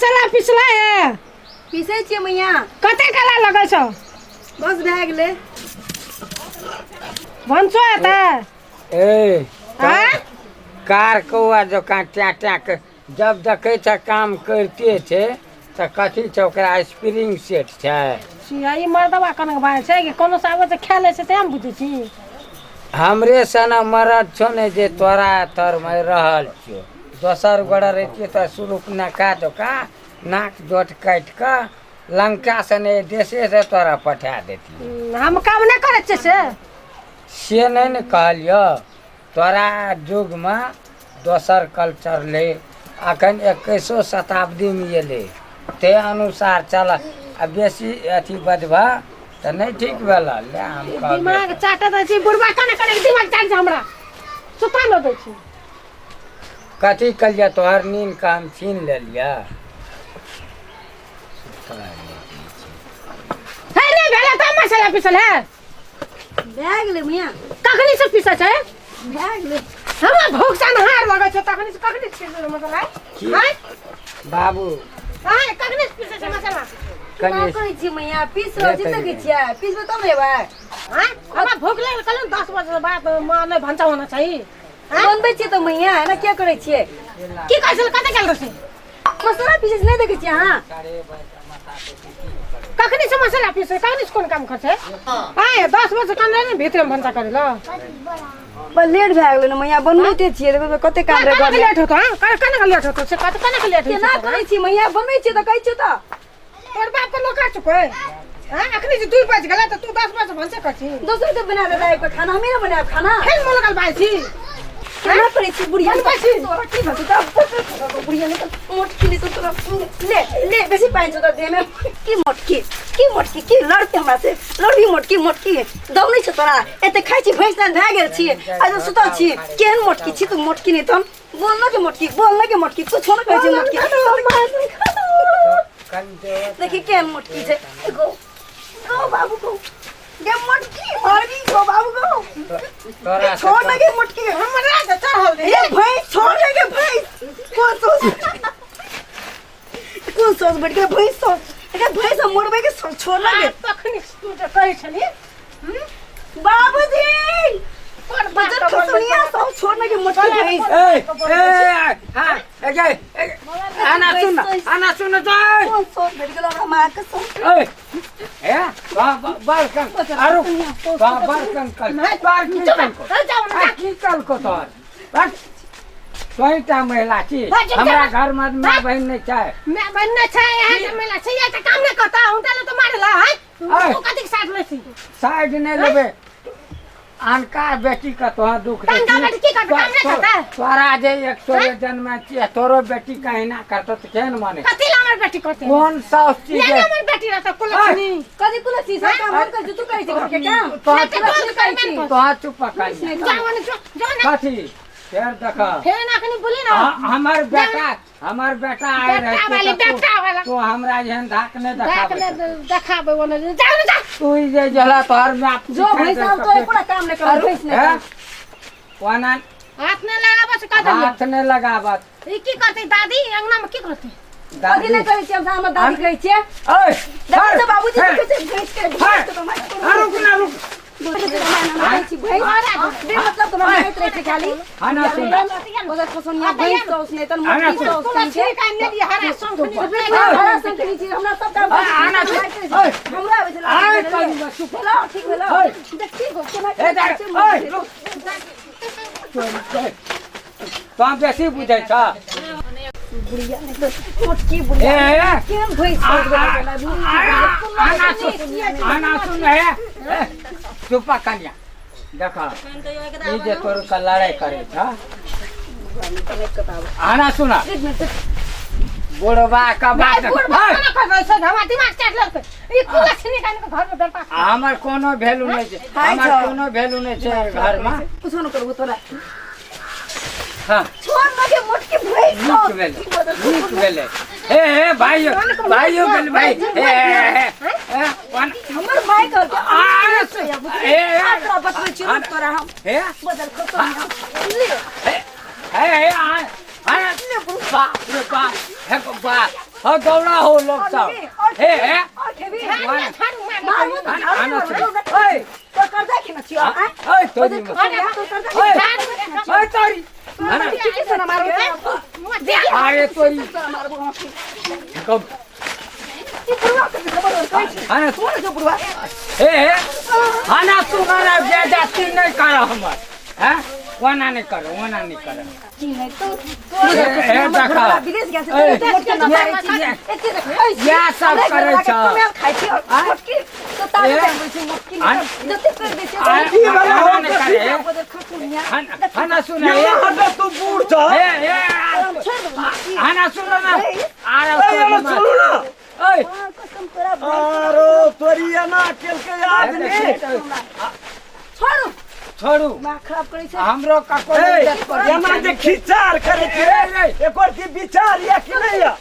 मसाला पिसला है पीसे छियै मैया कते काला लगै छ बस भए गेलै भन्छो एता ए हाँ कार कौआ जकाँ ट्या ट्या के जब देखे छ काम करते छे तो कथी छ ओकरा स्प्रिंग सेट छै सियाई मर्दवा कनक भाई छै कि कोनो साबे से खेले से ते हम बुझै छी हमरे सना मरद छो ने जे तोरा तर में रहल छो दोसर गोड़ा रहती तो सुरुक नका दोका नाक जोट काट के लंका सने देशे से तोरा पठा देती हम काम नहीं करे छे से नहीं न कहलियो तोरा युग में दोसर कल्चर ले अखन 21वीं शताब्दी में एले ते अनुसार चल आ बेसी अथी बजबा तो नहीं ठीक भेला ले हम कहलियो दिमाग चाटे दै छी बुढ़वा कने कने दिमाग चाट छै हमरा सुता न दै छी कथी कलिया तोहर नींद का हम छीन ले लिया है नहीं भेला त मसाला पिसल है भए गेलै मैया कखनी से पिसा छै भए गेलै हमरा भूख सन हार लगै छै तखनी से कखनी पिसल मसाला है बाबू हां कखनी से पिसल छै मसाला की कहै छी मैया पीस रहल छी देखै छियै पीसबे तब लेबै हां हमरा भूख लागल कल 10 बजे बाद माने भंचा होना चाहिए बनबै छियै तऽ मैया एना किया करै छियै की कहै छै कते गेल रसी मसाला पीसे नहि देखै छियै अहाँ कखनी से मसाला पीसे कखनी से कोन काम करछे हां 10 बजे कन नहीं भीतर में भंचा करे ल बस लेट भए गेलै न मैया बनबैते छियै देखो कते काम रे कने लेट होतो हां कने लेट होतो से कने लेट होतो केना करै छी मैया बनबै छियै तऽ कहै छियै तऽ तोर बाप के लोग काट चुको है हां अखनी जे 2 बज गेला त तू 10 बजे भंचा करछी दोसर के बना देबै एक खाना हमें ना बनाएब खाना खेल मोल गल बाई छी केना करै छी बुढ़िया बनबै छी तोरा की भसु त बुढ़िया ने तो मोटकी ले तो तोरा ले बेसी पाइन छ त देमे की मोटकी की लड़ते हमरा से लड़बी मोटकी दम नहीं छ तोरा एते खाइ छी भैंस ना भए गेल छी आज सुतल छी केहन मोटकी छी तू मोटकी नहीं तन बोलना के मोटकी कुछ न कहै छी मोटकी देखि केहन मोटकी छै गो बाबू गो गे मोटकी मारी गो बाबू गो तोरा छोड़ लगे मोटकी हमरा से चढ़ल दे ये भैंस छोड़ लगे भैंस कौन सोच बैठ के भैंस सोच अरे भैंस हम मोड़बे के छोड़ लगे तखनी तू जे कहै छली बाबूजी तोर बजट बाप खसुनिया सब छोड़ लगे मोटकी भैंस हां आना सुन तो कौन सोच बैठ गेल हमरा मां के सोच ए बालकन आरो बालकन कल बार की कल को तोर तोईटा महिला छी हमरा घर में मां बहन नहीं छै मैं बनना छै यहाँ से मिला छै ये काम नहीं करता हूं तले तो मारला है तू कथि साथ में छी साइड नहीं लेबे अनका बेटी का तोहा दुख तनका बेटी की करता काम नहीं करता तोरा जे 100 जन्म छिए तोरो बेटी कहिना करत त केन माने कथि ला हमर बेटी करते कौन साउस चीज ये है हमर बेटी रहता कुलछनी कदी कुलसी सब काम हम कर तू कहै छै के काम तोहा नहीं तो बंद कर मैं तोहा चुप पकाई जावन जो ना कथी फेर देखा फेर ना कनी बोली ना हमर बेटा आए रहे बेटा वाला तो हमरा एहन धाक नहीं देखाबे ओने जाओ ना जा तू जे जला तोहर में जो भैंस हम तो पूरा काम नहीं कर भैंस नहीं कोना हाथ ने लगाबे से कदम हाथ नहीं लगावत ई की करते दादी अंगना में की करते दादी नहीं कहै छै हम दादी कहै छै ओए दादी तो बाबूजी कहै छै भैंस के रुक मतलब तो मारत रहे थे खाली आना सुन बस पसंद भैंस तो उसने तन मोटी तो उसने ठीक है नहीं हरा संग हरा संकली चीज हमरा सब काम आना हमरा आवे छै आए कहीं ठीक भेलो ठीक भेलो देखी गो केना तो बेसी बुझै छ बुढ़िया ने तो मोटकी बुढ़िया केन भैंस आना सुन है चुपा कन्या देखा ई जे तोर का लड़ाई करे छ आना सुना बुढ़वा का बात हमर कोनो वैल्यू नहीं छै हमर कोनो वैल्यू नहीं छै घर में कुछ न करबो तोरा हां छोड़ लगे मोटकी भैंस नीक भेले ए भाइयो गेल भाई हमर माय कर ए बतबै छी तोरा हम ए बदल खतो ले ए बाप रे बाप हे बाप हाँ दौड़ा हो लोग सब हे हे और खेबी झाड़ू मार मारू आना ओए तो कर दे कि न छियो हैं ओए तोरी तो मत कर दे ओए तोरी आना किसी से न मारो अरे तोरी मारबो कब ई बुढ़वा के खबर कहि छी आना तोरे जो बुढ़वा हे हे आना तुम्हारा ज्यादा नहीं कर हमर हैं वना नहीं कर जी नहीं तो ए देखा विदेश गया से मोट के न मारे छी एते खाइ या सब करे छ मैं खाइ छी मोटकी तो तारे बोल छी मोटकी जते कर दे छी ई वाला नहीं करे आना सुन ये तू बूढ़ छ हे आना सुन ना ए सुन ना ओए कसम तोरा आरो तोरी ना केल के याद नहीं छोड़ू छोड़ू मां खराब करे छै हमरो कको ए एना जे खिचार करे छै एकर की विचार या कि नहीं या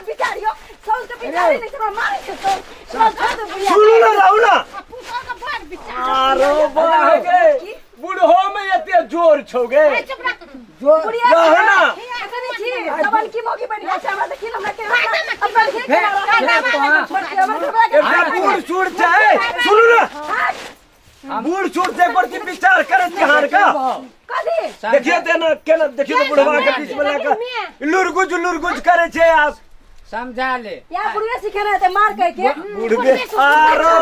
बिचारियो सब के बिचारी नहीं तोरा मारे छै तो सब बुढ़िया सुन ना रहू ना पुतो का बड़ बिचार आरो बाह गे बूढ़ो में एते जोर छौ गे चुप रह बुढ़िया रह ना कने छी तबन की मोगी बन गया छै हमरा देखि हमरा के अपन के एकटा बूढ़ छूट छै सुन ना बूढ़ छूट छै पर की विचार करे तिहार का कदी देखिए ते ना केना देखिए तो बुढ़वा के बीच में लाके लुरगुज करे छै आप समझा ले या बुढ़िया सिखाना है तो मार कह के बूढ़ बे आरो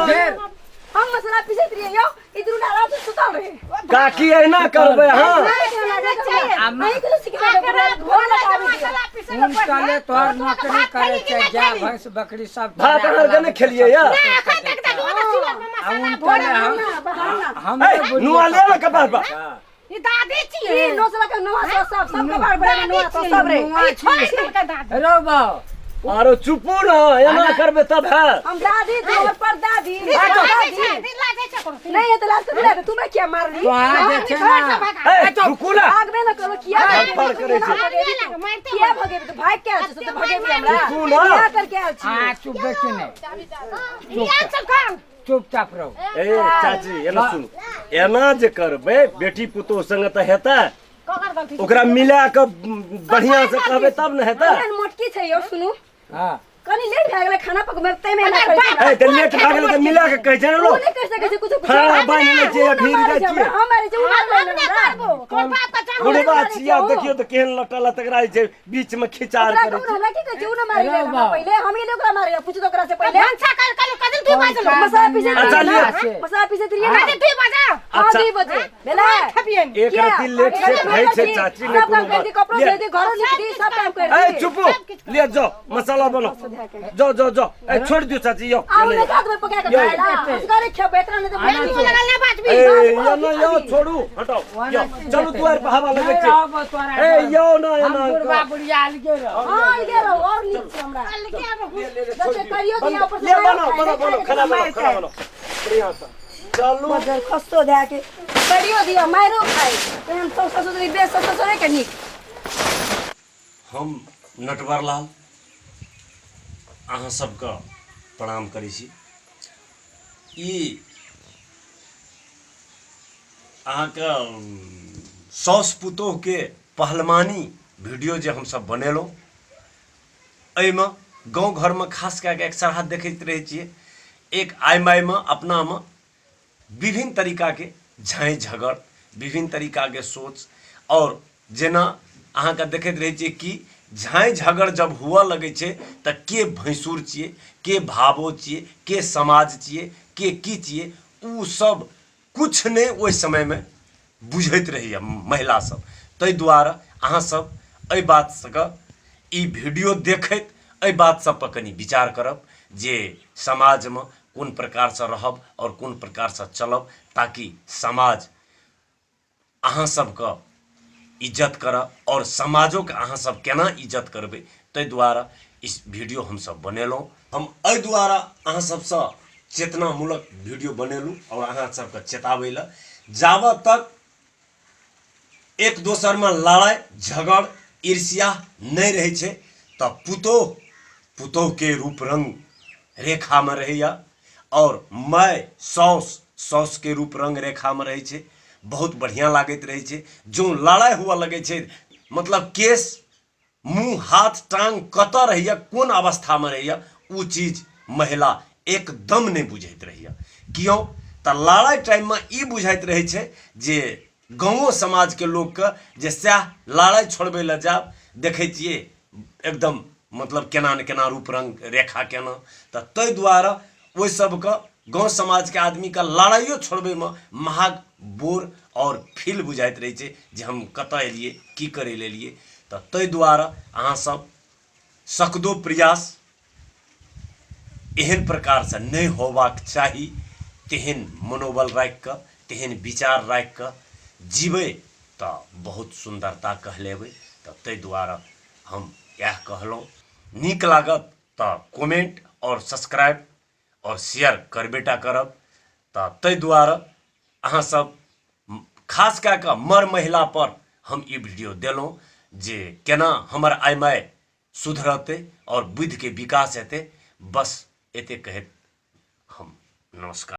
हम मसाला पीसत रहिए यो इधर उड़ा रात सुतल रहे काकी ऐना करबे हां नहीं कुछ सिखाना घोर लगावे उन काले तोहर नौकरी करे छै जा भैंस बकरी सब भात अगर ने खेलिए या उन काले हम नुआ ले के बाबा ये दादी छी ई नोसला के नवा सब के बार बड़े नवा तो सब रे ये छोड़ का दादी रो बा आरो चुपू ना ऐना करबे तब है हम दादी तो और पर दादी दादी लाजे चको नहीं है तो लास्ट में तू मैं क्या मार रही तो आ देखे ना ए रुकू ना आग में न करो किया पर करे छै किया भगे तो भाग के आछ तो भगे भी हमरा तू ना क्या करके आछ हां चुप बैठ नहीं ये सब काम चुपचाप रहो ए चाची एना सुन एना जे करबे बेटी पुतो संग त हेता ककर गलती ओकरा मिला के बढ़िया से कहबे तब न हेता मोटकी छै यो सुनु हां कनी लेट भए गेलै खाना पकबै तै में ना कर ए ते लेट भाग गेल त मिला के कह छै लो नहीं कर सके छै कुछ खाना बन ले छै ढीर जाय छै हमारे जो उड़ा हम ना करबो कोन बात का चाह बुढ़वा छिया देखियो त केहन लटला तकरा छै बीच में खिचार करे छै हमरा की कहै छै उना मारि गेल पहिले हम ये ओकरा मारि पूछ तो ओकरा से पहिले अच्छा कल कल तू बाजलो मसाला पीसे अच्छा, लियो। मसाला पीसे रहिए ना तू बाजा हां 2 बजे बेला खपियन एक रति लेट से भई छै चाची ने कोनो बात कपड़ा दे दे घर लिख दी सब काम कर ए चुप ले जाओ मसाला बनो जाओ ए छोड़ दियो चाची यो आओ ने हाथ में पका के खाएला उसका खे बेतरा ने तो तू लगा ले बात भी ए यो ना यो छोड़ू हटाओ यो चलो तू आर हवा लगे छै ए यो ना बुढ़वा बुढ़िया अलगे रहो हां ये रहो और नीच हमरा जैसे करियो दिया ऊपर ले बनो खाना बनो बढ़िया सा चलो मगर खस्तो दे के करियो दिया मारो खाई हम तो ससुरी बेस ससुरे के नी हम नटवर लाल अहाँ सबके प्रणाम करै छी ई अहाँके साउस पुतोहके पहलवानी वीडियो जे हमसब बनेलहुँ एहिमे गाँव घरमे खास कए कऽ एक सरहा देखैत रहै छियै एक आइ माइमे अपनामे विभिन्न तरीकाके झाँइ झगड़ विभिन्न तरीकाके सोच और जेना अहाँके देखैत रहै छियै कि झाँइ झगड़ जब हुआ लगे छै तऽ के भैंसुर छियै के भावो छियै के समाज छियै के की छियै उ सब कुछ नहि ओहि समयमे बुझैत रहैए महिला सब ताहि दुआरे अहाँ सब एहि बात सबके ई वीडियो देखैत एहि बात सब पर कनि विचार करब जे समाजमे कोन प्रकारसँ रहब और कोन प्रकारसँ चलब ताकि समाज अहाँ सबके इज्जत करब और समाजों के अहाँ सब केना इज्जत करबै ताहि दुआरे इस वीडियो हमसब बनेलहुँ हम एहि दुआरे अहाँ सबसँ चेतनामूलक वीडियो बनेलहुँ और अहाँ सबके चेताबै लए जाबत तक एक दोसरमे लड़ाइ झगड़ ईर्ष्या नहि रहै छै तऽ पुतोहके रूप रंग रेखामे रहैया और माय साउसके रूप रंग रेखामे रहै छै बहुत बढ़िया लागैत रहै छै जो लड़ाई हुआ लगे छै मतलब केस मुंह हाथ टांग कतऽ रहैया, कोन अवस्थामे रहैया, ओ चीज महिला एकदम नहीं बुझैत रहैया। क्यों तऽ लड़ाई टाइम में ई बुझाइत रहे छै जे गाँवो समाज के लोग के जे सएह लड़ाई छोड़बै लए जाब, देखै छियै एकदम मतलब केना न केना रूप रंग रेखा केना, तऽ ताहि दुआरे ओहि सबके गाँव समाज के आदमी के लड़ाइयो छोड़बै में महग बोर और फील बुझाइत रहे छै जे हम कतऽ एलियै, की करे ले एलियै। तऽ ताहि दुआरे अहाँ सब सकदो प्रयास एहन प्रकार से नहीं होबाक चाही, तेहन मनोबल राखि कऽ, तेहन विचार राखि कऽ जीबै तऽ बहुत सुंदरता कहलेबै। तऽ ताहि दुआरे हम यह कहलहुँ, नीक लागत तऽ कमेंट और सब्सक्राइब और शेयर करबेटा करब। तऽ ताहि दुआरे अहाँ सब खास कऽ कऽ मर महिला पर हम ई वीडियो देलहुँ जे केना हमर आइ माय सुधरतै और बुद्धि के विकास हेतै। बस एते कहैत हम नमस्कार।